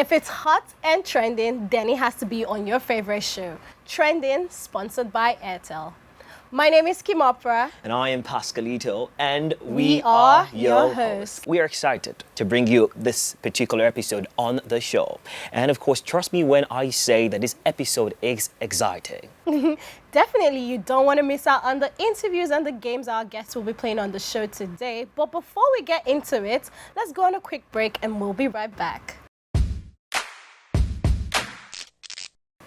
If it's hot and trending, then it has to be on your favorite show. Trending, sponsored by Airtel. My name is Kim Opera. And I am Pascalito, and We are your hosts. We are excited to bring you this particular episode on the show. And of course, trust me when I say that this episode is exciting. Definitely, you don't want to miss out on the interviews and the games our guests will be playing on the show today. But before we get into it, let's go on a quick break and we'll be right back.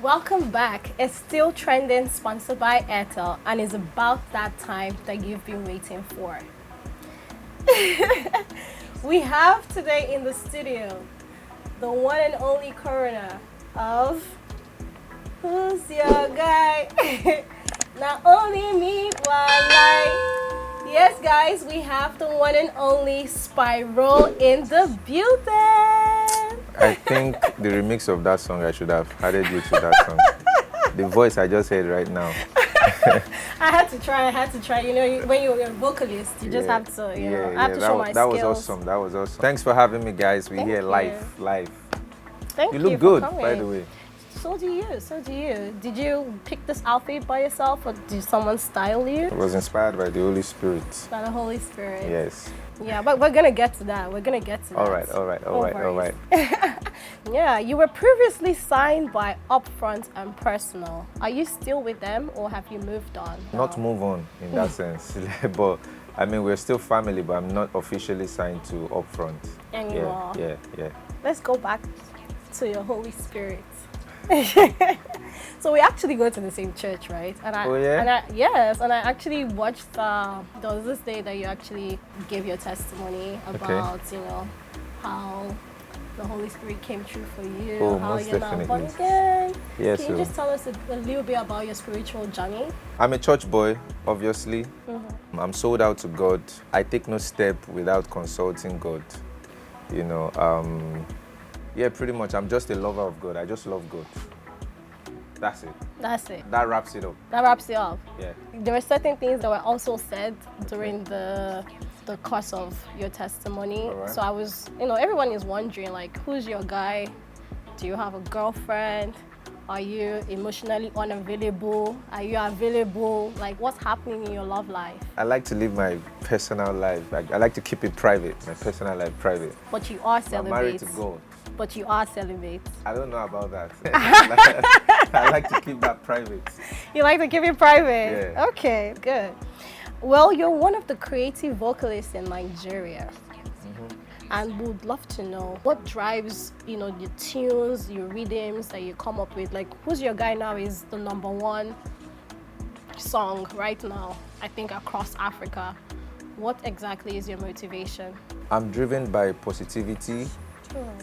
Welcome back. It's still trending, sponsored by Airtel, and it's about that time that you've been waiting for. We have today in the studio the one and only coroner of Who's Your Guy? Not only me, one life. Yes, guys, we have the one and only Spyro in the building. I think the remix of that song, I should have added you to that song. The voice I just heard right now. I had to try. You know, when you're a vocalist, you just have to, I have to show my skills. That was awesome. Thanks for having me, guys. We're here live. Thank you. You look good, coming. by the way. So do you. Did you pick this outfit by yourself, or did someone style you? I was inspired by the Holy Spirit. By the Holy Spirit. Yes. Yeah, but we're gonna get to that. All right. Yeah, you were previously signed by Upfront and Personal. Are you still with them, or have you moved on? Not move on in that sense, but I mean we're still family, but I'm not officially signed to Upfront anymore. Yeah. Let's go back to your Holy Spirit. So we actually go to the same church, right? And yes, and I actually watched. There was this day that you actually gave your testimony about, how the Holy Spirit came true for you, how you're now born again. Yes. Can you just tell us a little bit about your spiritual journey? I'm a church boy, obviously. Mm-hmm. I'm sold out to God. I take no step without consulting God. Yeah, pretty much. I'm just a lover of God. I just love God. That's it. That wraps it up. Yeah. There were certain things that were also said during the course of your testimony. Right. So I was, everyone is wondering, like, who's your guy? Do you have a girlfriend? Are you emotionally unavailable? Are you available? Like, what's happening in your love life? I like to live my personal life. I like to keep it private, my personal life private. But you are celibate. I'm married to God. But you are celibate. I don't know about that. I like to keep that private. You like to keep it private? Yeah. Okay, good. Well, you're one of the creative vocalists in Nigeria. Mm-hmm. And would love to know what drives, the tunes, your rhythms that you come up with. Like, Who's Your Guy Now is the #1 song right now, I think, across Africa. What exactly is your motivation? I'm driven by positivity.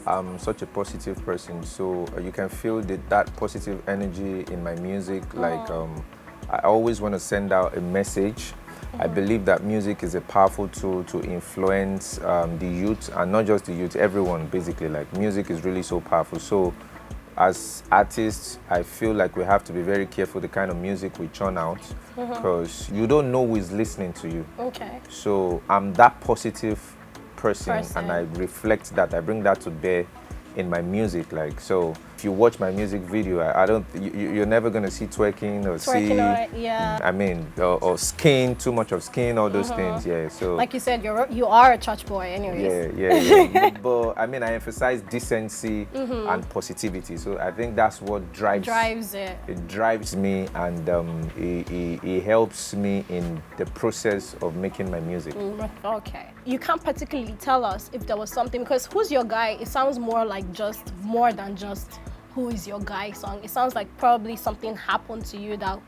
I'm such a positive person, so you can feel that positive energy in my music. Like, I always want to send out a message. I believe that music is a powerful tool to influence the youth, and not just the youth, everyone basically. Like, music is really so powerful. So as artists, I feel like we have to be very careful the kind of music we churn out, because you don't know who is listening to you. Okay. So I'm that positive person, and I reflect that. I bring that to bear in my music. Like, so if you watch my music video, you're never gonna see twerking or or skin, too much of skin, all those things. Yeah. So like you said, you are a church boy anyways. Yeah. but I emphasize decency and positivity. So I think that's what drives it. It drives me, and it helps me in the process of making my music. Okay. You can't particularly tell us if there was something, because Who's Your Guy, it sounds more than just Who Is Your Guy song. It sounds like probably something happened to you that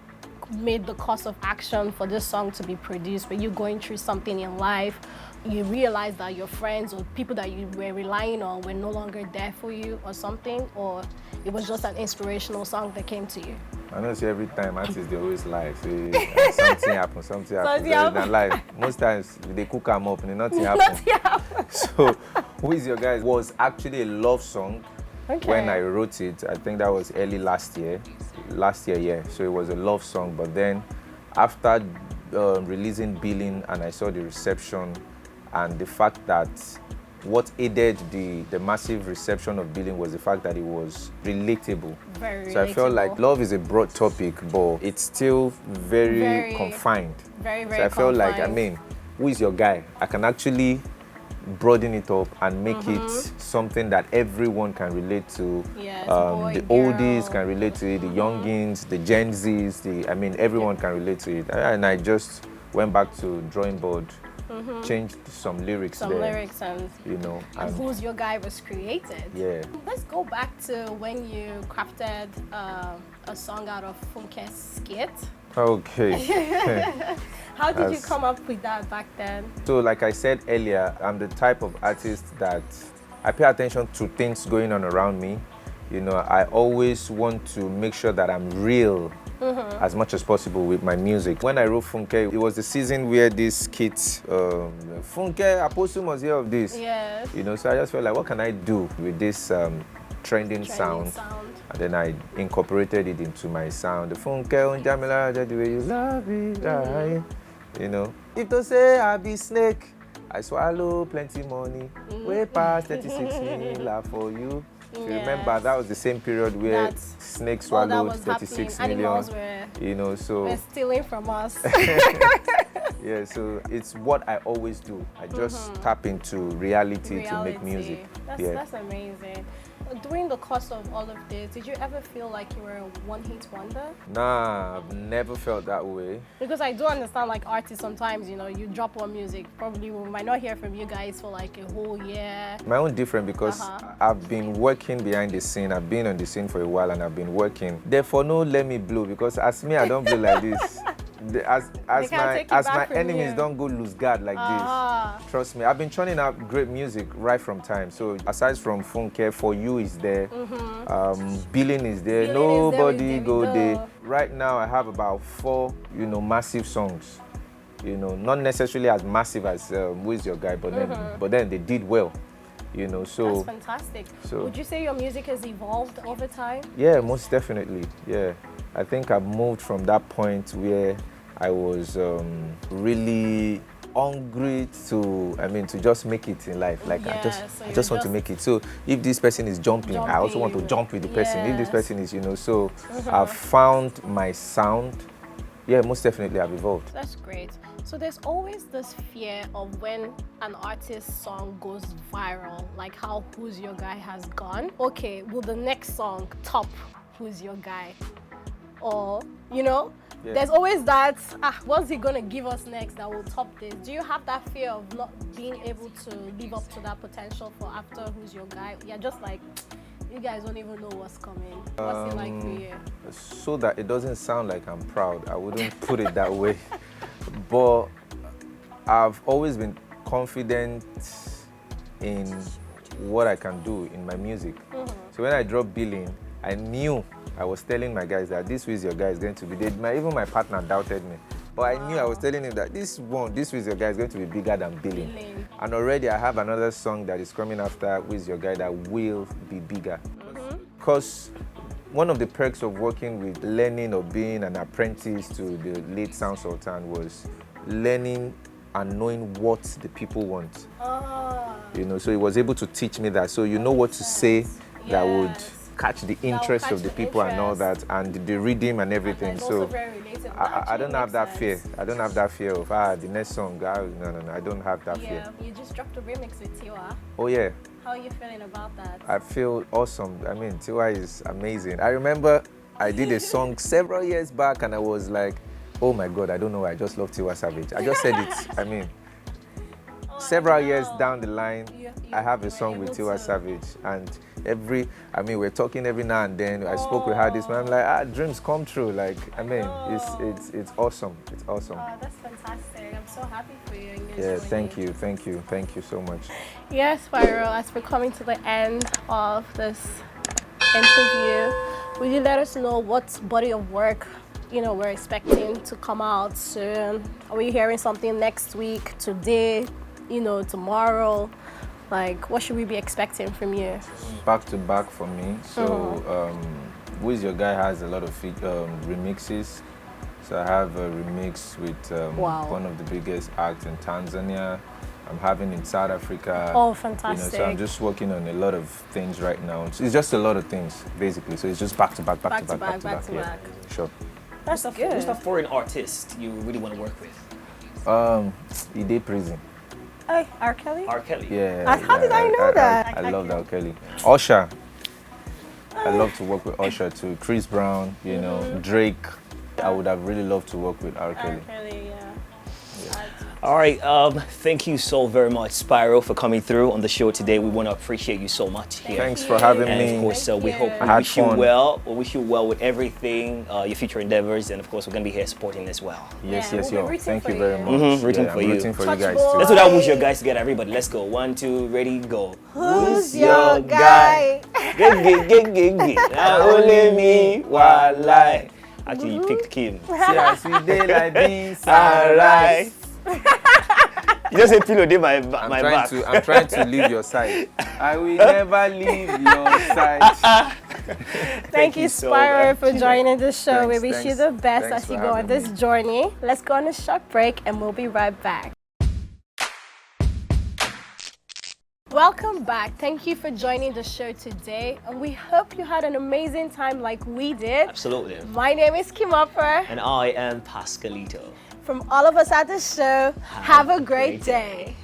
made the course of action for this song to be produced. Were you going through something in life? You realized that your friends or people that you were relying on were no longer there for you or something? Or it was just an inspirational song that came to you? I know, every time artists, they always lie. Something happens. Life. Most times, they cook them up and nothing happens. So, Who Is Your Guy was actually a love song. Okay. When I wrote it. I think that was early last year. So it was a love song. But then, after releasing Billing, and I saw the reception and the fact that what aided the massive reception of Billing was the fact that it was relatable. Very So I felt relatable. like love is a broad topic, but it's still very confined. Very, very So I felt like, I confined. mean, who is your guy? I can actually broaden it up and make it something that everyone can relate to. Yes, The boy, oldies girl. can relate to it, the youngins, the Gen Zs, I mean, everyone can relate to it. And I just went back to drawing board, changed some lyrics Some there. lyrics and You know, and Who's Your Guy was created. yeah. Let's go back to when you crafted a song out of Funke's skit. Okay. How did you As- come up with that back then? So like I said earlier, I'm the type of artist that I pay attention to things going on around me. You know, I always want to make sure that I'm real as much as possible with my music. When I wrote Funke, it was the season where this kid, Funke, Apostle must hear of this. Yes. You know, so I just felt like, what can I do with this trending sound? And then I incorporated it into my sound. The Funke, Unjamila, the way you love it, right? You know, if to say I be snake, I swallow plenty money. Way past 36 million for you. If you remember, that was the same period where That's- snake All that swallowed was 36 happening. million. Animals were You know, so stealing from us. yeah, so it's what I always do. I just tap into reality to make music. That's amazing. During the course of all of this, did you ever feel like you were a one-hit wonder? Nah, I've never felt that way. Because I do understand, like, artists sometimes, you know, you drop one music, probably we might not hear from you guys for like a whole year. My own different because I've been working behind the scene. I've been on the scene for a while and I've been working. Therefore, no let me blow because as me, I don't blow like this. As can't take it my back from enemies you. don't go lose guard like this. Trust me, I've been churning out great music right from time. So aside from Funke, For You is there, Billing is there, Billing is there Nobody with Go Davido. There. Right now, I have about 4, massive songs. You know, not necessarily as massive as Who Is Your Guy, but then they did well. You know, so That's fantastic. so- Would you say your music has evolved over time? yeah, most definitely. Yeah, I think I've moved from that point where I was really hungry to just make it in life. Like Yeah, so I you're just want to make it. So if this person is jumping, I also want to Jumping. jump with the person. If this Yes. person is, so I've found my sound. Yeah, most definitely I've evolved. That's great. So there's always this fear of when an artist's song goes viral, like how Who's Your Guy has gone. Okay, will the next song top Who's Your Guy? Or, Yeah. there's always that, what's he gonna give us next that will top this? Do you have that fear of not being able to live up to that potential for after Who's Your Guy? You're just like, you guys don't even know what's coming. What's it like for you? So that it doesn't sound like I'm proud, I wouldn't put it that way. But I've always been confident in what I can do in my music. So when I dropped Billing, I knew, I was telling my guys that this Is Your Guy is going to be, even my partner doubted me. But I knew, I was telling him that this Is Your Guy is going to be bigger than Billing. Billing. And already I have another song that is coming after Is Your Guy that will be bigger. Because one of the perks of working with learning or being an apprentice to the late Sound Sultan was learning and knowing what the people want. So he was able to teach me that. So you know what to say that would Yes. catch the interest catch of the the people and all that, and the rhythm and everything. It's So also very relatable. I don't That have that actually fear. makes I don't have that fear of the next song. No, I don't have that sense. fear. Yeah, you just dropped a remix with Tiwa. Oh yeah, How are you feeling about that? I feel awesome. I mean, Tiwa is amazing. I remember I did a song several years back, and I was like, oh my God, I don't know why I just love Tiwa Savage. I just said it. I mean, several years down the line, I have a song with Tiwa Savage, and we're talking every now and then. I spoke with her this man. I'm like, dreams come true. Like, I mean, it's awesome. It's awesome. Oh, that's fantastic. I'm so happy for you. And your Yeah, journey. thank you so much. Yes, Spyro, as we're coming to the end of this interview, will you let us know what body of work we're expecting to come out soon? Are we hearing something next week, today, tomorrow? Like, what should we be expecting from you? Back to back for me. So, Who Is Your Guy has a lot of remixes. So I have a remix with Wow. one of the biggest acts in Tanzania. I'm having in South Africa. Oh, fantastic. So I'm just working on a lot of things right now. It's just a lot of things, basically. So it's just back to back. Back. Sure. That's good. Who's the foreign artist you really want to work with? He did prison. Oh, R. Kelly? R. Kelly. Yeah. How did I know that? I love R. Kelly. Usher. I love to work with Usher too. Chris Brown, Drake. I would have really loved to work with R. Kelly. R. Kelly, yeah. All right, thank you so very much, Spyro, for coming through on the show today. We want to appreciate you so much here. Thanks for having And me. of course, we hope I had wish you fun. well. We wish you well with everything, your future endeavors, and of course, we're going to be here supporting as well. Yes, Yeah, yes, we'll be yo. rooting Thank for you very you. much. Rooting Yeah, for I'm you. rooting for you Touch guys ball. too. Let's do that with your guys together, everybody. Let's go. 1, 2, ready, go. Who's your guy? Not only me, why lie? Actually, you picked Kim. See, I see they like beans. Alright. You just say pillow day my back. I'm trying to leave your side. I will never leave your side. Thank you, so Spyro, much. for joining the show. We Thanks, wish you the best thanks as you for go on having this me. journey. Let's go on a short break and we'll be right back. Welcome back. Thank you for joining the show today, and we hope you had an amazing time like we did. Absolutely. My name is Kim Upper. And I am Pascalito. From all of us at the show, have a great day.